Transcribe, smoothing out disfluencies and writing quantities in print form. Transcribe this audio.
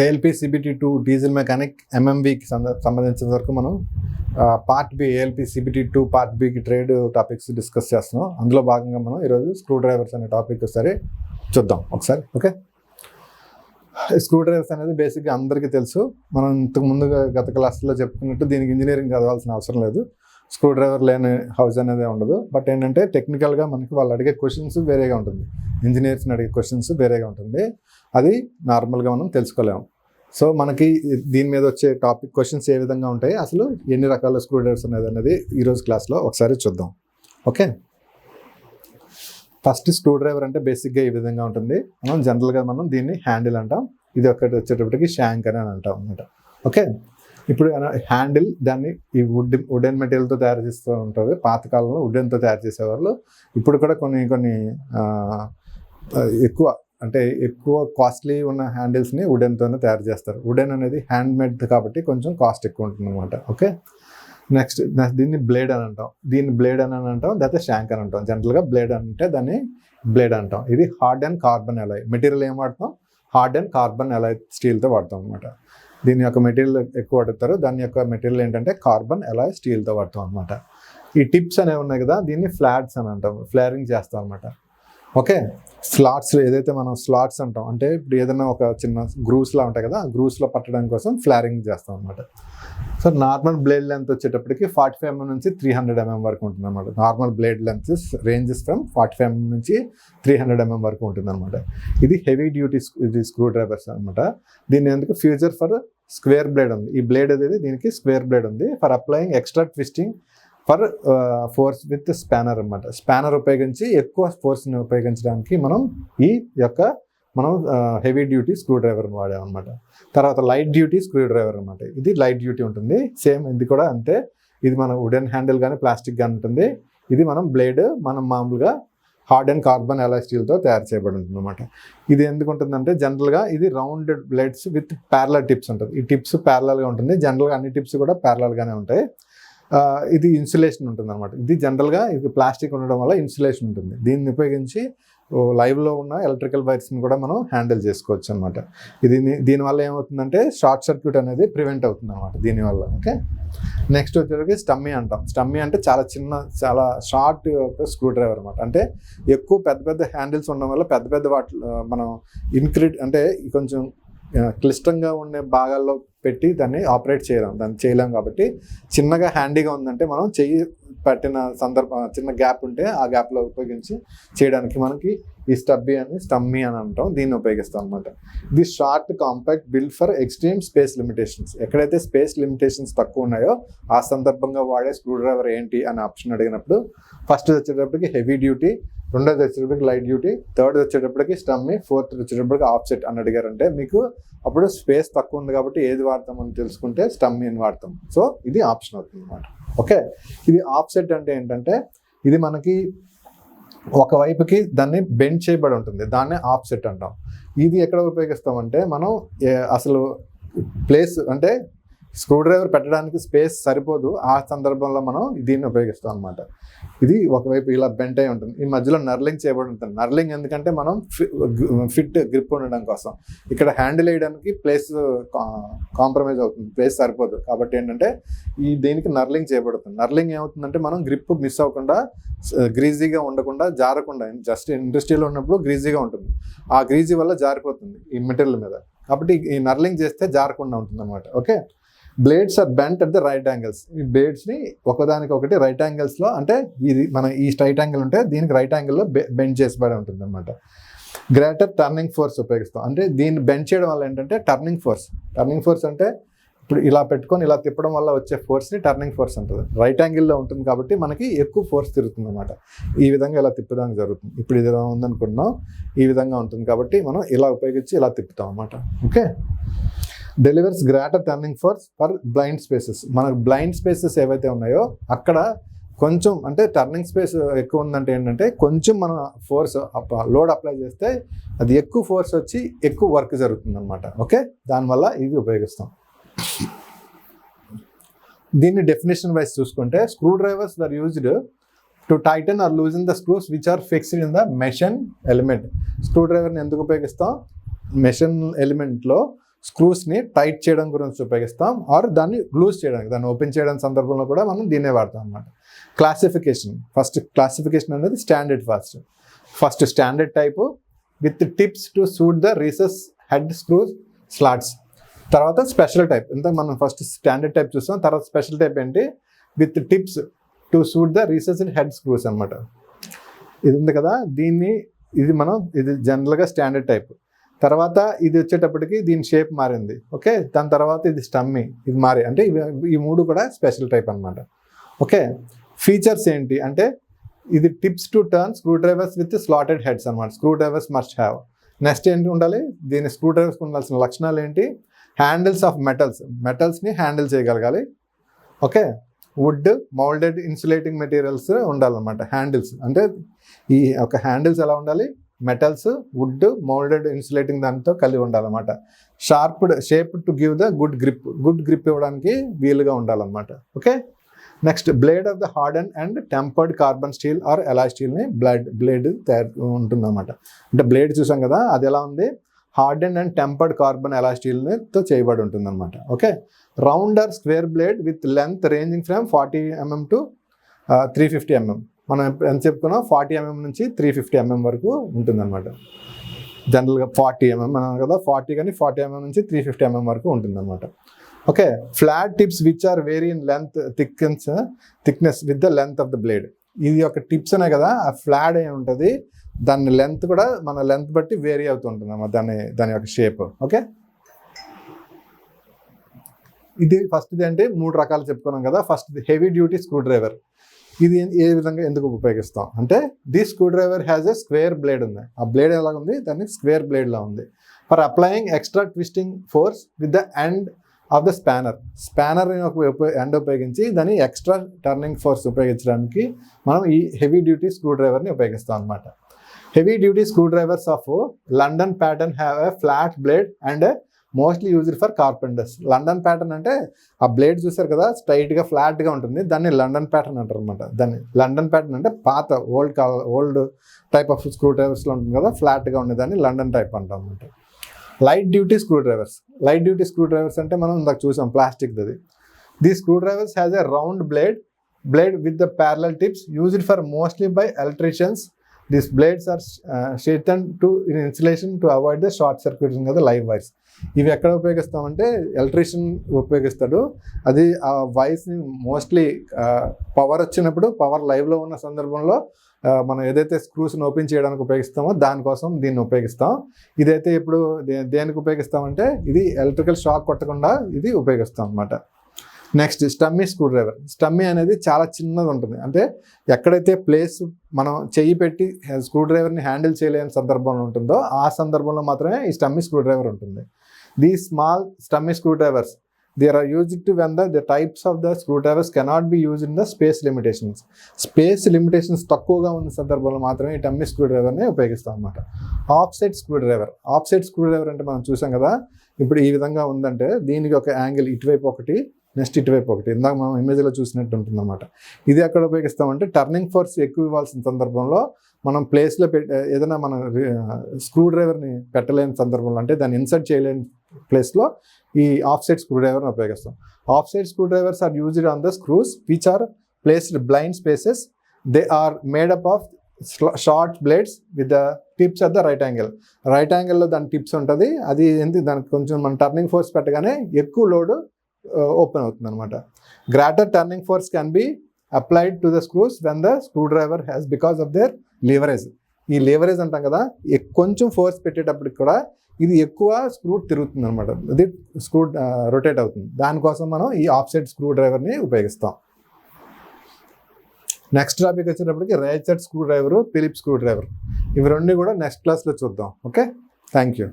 ALP CBT two diesel mechanic ఎంఎంవికి సంబంధించిన వరకు మనం part B ALP CBT two part బికి ట్రేడ్ టాపిక్స్ డిస్కస్ చేస్తున్నాం. అందులో భాగంగా మనం ఈరోజు స్క్రూ డ్రైవర్స్ అనే టాపిక్ ఒకసారి చూద్దాం ఒకసారి. ఓకే, స్క్రూ డ్రైవర్స్ అనేది బేసిక్గా అందరికీ తెలుసు. మనం ఇంతకు ముందుగా గత క్లాసులో చెప్పుకున్నట్టు దీనికి ఇంజనీరింగ్ చదవాల్సిన అవసరం లేదు. స్క్రూ డ్రైవర్ లేని హౌస్ అనేది ఉండదు. బట్ ఏంటంటే టెక్నికల్గా మనకి వాళ్ళు అడిగే క్వశ్చన్స్ వేరేగా ఉంటుంది, ఇంజనీర్స్ని అడిగే క్వశ్చన్స్ వేరేగా ఉంటుంది. అది నార్మల్గా మనం తెలుసుకోలేము. సో మనకి దీని మీద వచ్చే టాపిక్ క్వశ్చన్స్ ఏ విధంగా ఉంటాయి, అసలు ఎన్ని రకాల స్క్రూ డ్రైవర్స్ అనేది ఈరోజు క్లాస్లో ఒకసారి చూద్దాం. ఓకే, ఫస్ట్ స్క్రూ డ్రైవర్ అంటే బేసిక్గా ఈ విధంగా ఉంటుంది. మనం జనరల్గా మనం దీన్ని హ్యాండిల్ అంటాం. ఇది ఒకటి వచ్చేటప్పటికి షాంక్ అని అంటాం అనమాట. ఓకే, ఇప్పుడు హ్యాండిల్ దాన్ని ఈ వుడెన్ మెటీరియల్తో తయారు చేస్తూ ఉంటారు. పాతకాలంలో వుడెన్తో తయారు చేసేవాళ్ళు. ఇప్పుడు కూడా కొన్ని ఎక్కువ కాస్ట్లీ ఉన్న హ్యాండిల్స్ని వుడెన్తోనే తయారు చేస్తారు. వుడెన్ అనేది హ్యాండ్ మేడ్ కాబట్టి కొంచెం కాస్ట్ ఎక్కువ ఉంటుంది అనమాట. ఓకే, నెక్స్ట్ దీన్ని బ్లేడ్ అని అంటాం. దీన్ని బ్లేడ్ అని అంటాం, లేకపోతే షాంక్ అని అంటాం. జనరల్గా బ్లేడ్ అంటే దాన్ని బ్లేడ్ అంటాం. ఇది hard and carbon Alai material. ఏం వాడతాం? హార్డ్ అండ్ కార్బన్ అలాయ్ స్టీల్తో వాడతాం అనమాట. దీని యొక్క మెటీరియల్ ఎక్కువ వాడతారు. దాని యొక్క మెటీరియల్ ఏంటంటే కార్బన్ అలాయ్ స్టీల్తో వాడతాం అనమాట. ఈ టిప్స్ అనేవి ఉన్నాయి కదా, దీన్ని ఫ్లాట్స్ అని అంటాం. ఫ్లేరింగ్ చేస్తాం అనమాట. ఓకే, స్లాట్స్ ఏదైతే మనం స్లాట్స్ అంటాం, అంటే ఇప్పుడు ఏదైనా ఒక చిన్న గ్రూస్లా ఉంటాయి కదా, ఆ గ్రూస్లో పట్టడం కోసం ఫ్లారింగ్ చేస్తాం అనమాట. సో నార్మల్ బ్లేడ్ లెంత్ వచ్చేటప్పటికి 45 mm నుంచి 300 mm వరకు ఉంటుంది అనమాట. Normal blade length ranges from 45 mm నుంచి 300 mm వరకు ఉంటుంది అనమాట. ఇది హెవీ డ్యూటీ స్క్రూ డ్రైవర్స్ అనమాట. దీని ఎందుకు ఫ్యూచర్ ఫర్ స్క్వేర్ బ్లేడ్ ఉంది. ఈ బ్లేడ్ అనేది దీనికి స్క్వేర్ బ్లేడ్ ఉంది for applying extra twisting for force with spanner అనమాట. స్పానర్ ఉపయోగించి ఎక్కువ ఫోర్స్ని ఉపయోగించడానికి మనం హెవీ డ్యూటీ స్క్రూ డ్రైవర్ వాడామన్నమాట. తర్వాత లైట్ డ్యూటీ స్క్రూ డ్రైవర్ అనమాట. ఇది లైట్ డ్యూటీ ఉంటుంది. సేమ్ ఇది కూడా అంతే. ఇది మన వుడెన్ హ్యాండిల్ కానీ ప్లాస్టిక్ కానీ ఉంటుంది. ఇది మనం బ్లేడ్ మనం మామూలుగా హార్డ్ అండ్ కార్బన్ అలాయ్ స్టీల్తో తయారు చేయబడి ఉంటుంది అనమాట. ఇది ఎందుకు ఉంటుందంటే జనరల్గా ఇది rounded blades with parallel tips ఉంటుంది. ఈ టిప్స్ ప్యారలల్గా ఉంటుంది. జనరల్గా అన్ని టిప్స్ కూడా ప్యారలల్గానే ఉంటాయి. ఇది ఇన్సులేషన్ ఉంటుంది అనమాట. ఇది జనరల్గా ఇది ప్లాస్టిక్ ఉండడం వల్ల ఇన్సులేషన్ ఉంటుంది. దీన్ని ఉపయోగించి లైవ్లో ఉన్న ఎలక్ట్రికల్ వైర్స్ని కూడా మనం హ్యాండిల్ చేసుకోవచ్చు అనమాట. దీనివల్ల ఏమవుతుందంటే షార్ట్ సర్క్యూట్ అనేది ప్రివెంట్ అవుతుంది అనమాట దీనివల్ల. ఓకే, నెక్స్ట్ వచ్చేసరికి స్టమ్మీ అంటాం. స్టమ్మీ అంటే చాలా షార్ట్ స్క్రూ డ్రైవర్ అనమాట. అంటే ఎక్కువ పెద్ద హ్యాండిల్స్ ఉండడం వల్ల పెద్ద వాటిలో మనం అంటే కొంచెం క్లిష్టంగా ఉండే భాగాల్లో పెట్టి దాన్ని ఆపరేట్ చేయలేం కాబట్టి చిన్నగా హ్యాండీగా ఉందంటే మనం చెయ్యి పట్టిన చిన్న గ్యాప్ ఉంటే ఆ గ్యాప్లో ఉపయోగించి చేయడానికి మనకి ఈ స్టమ్మీ అని అంటాం. దీన్ని ఉపయోగిస్తాం అనమాట. ఇది short compact build for extreme space limitations. ఎక్కడైతే స్పేస్ లిమిటేషన్స్ తక్కువ ఉన్నాయో ఆ సందర్భంగా వాడే స్క్రూ డ్రైవర్ ఏంటి అని ఆప్షన్ అడిగినప్పుడు ఫస్ట్ వచ్చేటప్పటికి హెవీ డ్యూటీ, రెండోది వచ్చేటప్పటికి లైట్ డ్యూటీ, థర్డ్ వచ్చేటప్పటికి స్టమ్మీ, ఫోర్త్ వచ్చేటప్పటికి ఆఫ్సెట్ అని అడిగారంటే మీకు అప్పుడు స్పేస్ తక్కువ ఉంది కాబట్టి ఏది వాడతామని తెలుసుకుంటే స్టమ్మీని వాడతాం. సో ఇది ఆప్షన్ అవుతుంది అనమాట. ఓకే, ఇది ఆఫ్సెట్ అంటే ఏంటంటే ఇది మనకి ఒకవైపుకి దాన్ని బెండ్ చేయబడి ఉంటుంది. దాన్నే ఆఫ్సెట్ అంటాం. ఇది ఎక్కడ ఉపయోగిస్తామంటే మనం అసలు ప్లేస్ అంటే స్క్రూ డ్రైవర్ పెట్టడానికి స్పేస్ సరిపోదు, ఆ సందర్భంలో మనం దీన్ని ఉపయోగిస్తాం అనమాట. ఇది ఒకవైపు ఇలా బెంట్ అయి ఉంటుంది. ఈ మధ్యలో నర్లింగ్ చేయబడి ఉంటుంది. నర్లింగ్ ఎందుకంటే మనం ఫిట్ గ్రిప్ ఉండడం కోసం. ఇక్కడ హ్యాండిల్ వేయడానికి ప్లేస్ కాంప్రమైజ్ అవుతుంది, ప్లేస్ సరిపోదు కాబట్టి ఏంటంటే దీనికి నర్లింగ్ చేయబడుతుంది. నర్లింగ్ ఏమవుతుందంటే మనం గ్రిప్ మిస్ అవ్వకుండా, గ్రీజీగా ఉండకుండా, జారకుండా, జస్ట్ ఇండస్ట్రీలో ఉన్నప్పుడు గ్రీజీగా ఉంటుంది. ఆ గ్రీజీ వల్ల జారిపోతుంది ఈ మెటీరియల్ మీద. కాబట్టి ఈ నర్లింగ్ చేస్తే జారకుండా ఉంటుంది అనమాట. Okay, blades are bent at the right angles. ఈ బ్లేడ్స్ని ఒకదానికొకటి రైట్ యాంగిల్స్లో, అంటే ఇది మన ఈ స్ట్రైట్ యాంగిల్ ఉంటే దీనికి రైట్ యాంగిల్లో బెండ్ చేసిబడి ఉంటుంది అనమాట. గ్రేటర్ టర్నింగ్ ఫోర్స్ ఉపయోగిస్తాం. అంటే దీన్ని బెండ్ చేయడం వల్ల ఏంటంటే టర్నింగ్ ఫోర్స్ అంటే ఇప్పుడు ఇలా పెట్టుకొని ఇలా తిప్పడం వల్ల వచ్చే ఫోర్స్ని టర్నింగ్ ఫోర్స్ అంటుంది. రైట్ యాంగిల్లో ఉంటుంది కాబట్టి మనకి ఎక్కువ ఫోర్స్ తిరుగుతుంది అనమాట. ఈ విధంగా ఇలా తిప్పడానికి జరుగుతుంది. ఇప్పుడు ఇది ఇలా ఉందనుకుంటున్నాం, ఈ విధంగా ఉంటుంది కాబట్టి మనం ఇలా ఉపయోగించి ఇలా తిప్పుతాం అనమాట. Okay, delivers greater turning force for blind spaces. మనకు బ్లైండ్ స్పేసెస్ ఏవైతే ఉన్నాయో అక్కడ కొంచెం అంటే టర్నింగ్ స్పేస్ ఎక్కువ ఉందంటే ఏంటంటే కొంచెం మనం ఫోర్స్ లోడ్ అప్లై చేస్తే అది ఎక్కువ ఫోర్స్ వచ్చి ఎక్కువ వర్క్ జరుగుతుంది అనమాట. ఓకే, దానివల్ల ఇది ఉపయోగిస్తాం. దీన్ని డెఫినేషన్ వైజ్ చూసుకుంటే screw drivers are used to tighten or loosen the screws which are fixed in the machine element. Screw డ్రైవర్ని ఎందుకు ఉపయోగిస్తాం? మెషిన్ ఎలిమెంట్లో స్క్రూస్ని టైట్ చేయడం గురించి ఉపయోగిస్తాం, ఆర్ దాన్ని లూజ్ చేయడానికి, దాన్ని ఓపెన్ చేయడం సందర్భంలో కూడా మనం దీన్నే వాడతాం అన్నమాట. క్లాసిఫికేషన్, ఫస్ట్ క్లాసిఫికేషన్ అనేది standard first standard type with tips to suit the recess head screws slots. తర్వాత స్పెషల్ టైప్, ఇంత మనం ఫస్ట్ స్టాండర్డ్ టైప్ చూస్తాం, తర్వాత స్పెషల్ టైప్ ఏంటి, with tips to suit the recessed head screws అనమాట. ఇది ఉంది కదా, ఇది జనరల్గా స్టాండర్డ్ టైప్. తర్వాత ఇది వచ్చేటప్పటికి దీని షేప్ మారింది, ఓకే. దాని తర్వాత ఇది స్టమ్మీ, ఇది మారి, అంటే ఈ మూడు కూడా స్పెషల్ టైప్ అనమాట, ఓకే. ఫీచర్స్ ఏంటి అంటే ఇది tips to turn screw drivers with slotted heads అనమాట. Screw drivers must have. Next ఏంటి ఉండాలి, దీని స్క్రూ డ్రైవర్స్కి ఉండాల్సిన లక్షణాలు ఏంటి, హ్యాండిల్స్ ఆఫ్ మెటల్స్ని హ్యాండిల్ చేయగలగాలి, okay. Wood moulded insulating materials ఉండాలన్నమాట. హ్యాండిల్స్ అంటే ఈ ఒక హ్యాండిల్స్ ఎలా ఉండాలి, మెటల్స్, వుడ్, మౌల్డెడ్ ఇన్సులేటింగ్ దాంతో కలిగి ఉండాలన్నమాట. Shape to give the good grip ఇవ్వడానికి వీలుగా ఉండాలన్నమాట, okay. Next blade of the harden and tempered carbon steel or alloy స్టీల్ని బ్లేడ్ ఉంటుందన్నమాట. అంటే బ్లేడ్ చూసాం కదా, అది ఎలా ఉంది, harden and tempered carbon alloy స్టీల్తో చేయబడి ఉంటుందన్నమాట, okay. Round or square blade with length ranging from 40 mm to 350 mm. మనం ఎంత చెప్పుకున్నాం, 40 mm నుంచి 350 mm వరకు ఉంటుందన్నమాట. జనరల్గా 40 mm అన్నాం కదా, 40 కానీ 40 mm నుంచి 350 mm వరకు ఉంటుందన్నమాట, okay. Flat tips which are vary in length thickness with the length of the blade. ఇది ఒక టిప్స్ అనే కదా, ఆ ఫ్లాట్ అయి ఉంటుంది, దాని లెంత్ కూడా మన లెంత్ బట్టి వేరీ అవుతుంటుంది అన్నమాట, దాని యొక్క షేప్, ఓకే. ఇది ఫస్ట్ అంటే 3 రకాలు చెప్పుకున్నాం కదా. First heavy duty screw driver. ఇది ఏ విధంగా ఎందుకు ఉపయోగిస్తాం అంటే, this screw driver has a square blade ఉంది. ఆ బ్లేడ్ ఎలా ఉంది, దాన్ని స్క్వేర్ బ్లేడ్లా ఉంది. For applying extra twisting force with the end of the spanner end ఉపయోగించి దాన్ని ఎక్స్ట్రా టర్నింగ్ ఫోర్స్ ఉపయోగించడానికి మనం ఈ హెవీ డ్యూటీ స్క్రూ డ్రైవర్ని ఉపయోగిస్తాం అనమాట. Heavy duty screw drivers of London pattern have a flat blade and mostly used for carpenters. London pattern అంటే ఆ బ్లేడ్ చూసారు కదా, స్ట్రైట్గా ఫ్లాట్గా ఉంటుంది, దాన్ని లండన్ ప్యాటర్న్ అంటారు అనమాట. దాన్ని లండన్ ప్యాటర్న్ అంటే పాత ఓల్డ్ టైప్ ఆఫ్ స్క్రూ డ్రైవర్స్లో ఉంటుంది కదా, ఫ్లాట్గా ఉండేదాన్ని లండన్ టైప్ అంటాం అనమాట. లైట్ డ్యూటీ స్క్రూ డ్రైవర్స్ అంటే మనం ఇందాక చూసాం ప్లాస్టిక్ది. The screw drivers has a round blade with the parallel tips used for mostly by electricians. These blades are straightened in insulation to avoid the short circuiting of the live wires. ఇవి ఎక్కడ ఉపయోగిస్తామంటే electrician ఉపయోగిస్తాడు. అది ఆ వైర్స్ని mostly power వచ్చినప్పుడు, power లైవ్లో ఉన్న సందర్భంలో మనం ఏదైతే స్క్రూస్ని ఓపెన్ చేయడానికి ఉపయోగిస్తామో దానికోసం దీన్ని ఉపయోగిస్తాం. ఇదైతే ఇప్పుడు దేనికి ఉపయోగిస్తామంటే, ఇది ఎలక్ట్రికల్ షాక్ కొట్టకుండా ఇది ఉపయోగిస్తాం అన్నమాట. Next stubby screw driver. Stubby అనేది చాలా చిన్నది ఉంటుంది, అంటే ఎక్కడైతే ప్లేస్ మనం చెయ్యి పెట్టి స్క్రూ డ్రైవర్ని హ్యాండిల్ చేయలేని సందర్భంలో ఉంటుందో ఆ సందర్భంలో మాత్రమే ఈ స్టమ్మీ స్క్రూ డ్రైవర్ ఉంటుంది. The small stubby screw drivers they are used to when the types of the screw drivers cannot be used in the space limitations తక్కువగా ఉన్న సందర్భంలో మాత్రమే ఈ టమ్మీ స్క్రూ డ్రైవర్ని ఉపయోగిస్తాం అనమాట. ఆఫ్సెట్ స్క్రూ డ్రైవర్ అంటే మనం చూసాం కదా, ఇప్పుడు ఈ విధంగా ఉందంటే దీనికి ఒక యాంగిల్ ఇటువైపు ఒకటి, నెక్స్ట్ ఇటువైపు ఒకటి, ఇందాక మనం ఇమేజ్లో చూసినట్టు ఉంటుంది అనమాట. ఇది ఎక్కడ ఉపయోగిస్తామంటే, టర్నింగ్ ఫోర్స్ ఎక్కువ ఇవ్వాల్సిన సందర్భంలో మనం ప్లేస్లో ఏదైనా మనం స్క్రూ డ్రైవర్ని పెట్టలేని సందర్భంలో, అంటే దాన్ని ఇన్సర్ట్ చేయలేని ప్లేస్లో ఈ ఆఫ్సెట్ స్క్రూ డ్రైవర్ని ఉపయోగిస్తాం. Offset screw drivers are used on the screws which are placed blind spaces. They are made up of short blades with the tips at the right యాంగిల్లో దాని టిప్స్ ఉంటుంది. అది ఎందుకు, దానికి కొంచెం మనం టర్నింగ్ ఫోర్స్ పెట్టగానే ఎక్కువ లోడ్ ఓపెన్ అవుతుంది అనమాట. Greater turning force can be applied to the screws when the screw driver has because of their leverage. ఈ లీవరేజ్ అంటాం కదా, కొంచెం ఫోర్స్ పెట్టేటప్పటికి కూడా ఇది ఎక్కువ స్క్రూ తిరుగుతుంది అనమాట, ఇది స్క్రూ రొటేట్ అవుతుంది. దానికోసం మనం ఈ ఆఫ్సెట్ స్క్రూ డ్రైవర్ని ఉపయోగిస్తాం. నెక్స్ట్ టాపిక్ వచ్చేటప్పటికి ratchet screw driver, Phillips screw driver. ఇవి రెండు కూడా నెక్స్ట్ క్లాస్లో చూద్దాం. Okay, thank you.